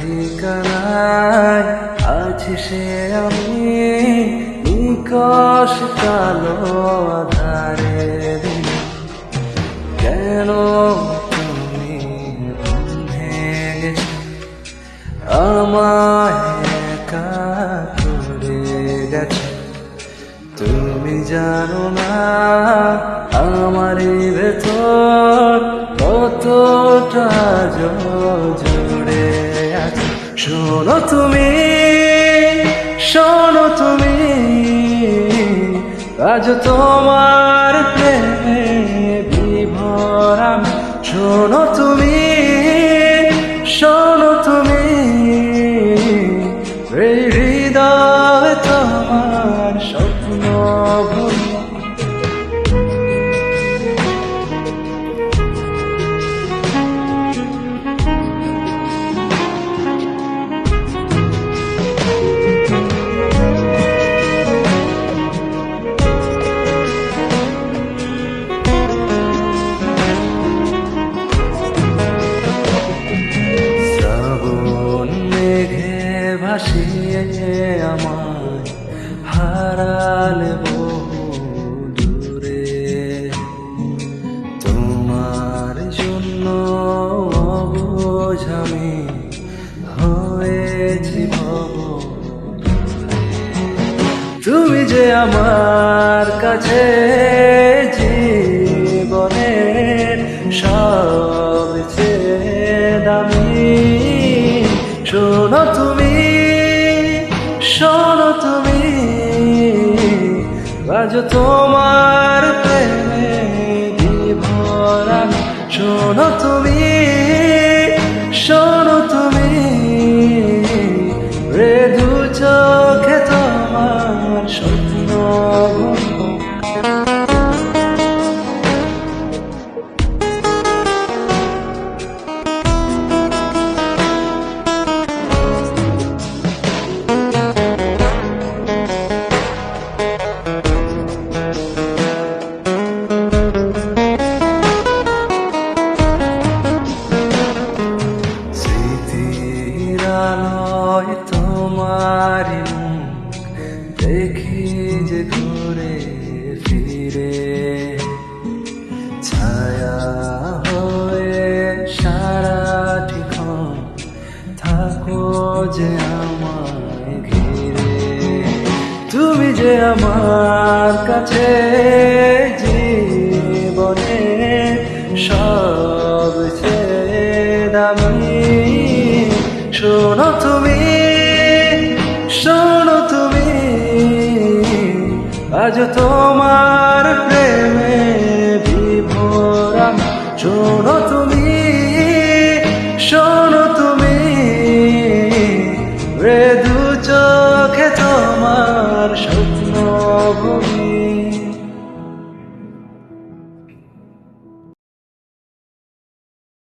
ঠিকানায় আছি সে আমি নিকশ কালো আধারে দিন। কেন তুমি ভেঙেছ আমায় একা করে গেছ? তুমি জানো না আমারই ভেতর কতটা জুড়ে আছে। শোনো তুমি, শোনো তুমি, আজ তোমার প্রেমে বিভোর আমি। শোনো তুমি, শোনো তুমি, এই হৃদয় তোমার স্বপ্ন ভুল। ভাসিয়ে আমায় হারালে বহু দূরে, তোমার জন্য অবুঝ আমি হয়েছি ভব। তুমি যে আমার কাছে জীবনের সবচেয়ে দামি। শোনো তুমি, শোনো তুমি, আজ তোমার প্রেমে বিভোর আমি। শোনো তুমি, শোনো তুমি, রে দু চোখে তোমার স্বপ্ন তোমার দেখি যে ঘুরে ফিরে, ছায়া হয়ে সারাটি ক্ষণ থাকো যে আমায় ঘিরে। তুমি যে আমার কাছে জীবনের সবচেয়ে দামি। শোনো তুমি, শোনো তুমি, আজ তোমার প্রেমে বিভোর আমি। শোনো তুমি, শোনো তুমি, রে দু চোখে তোমার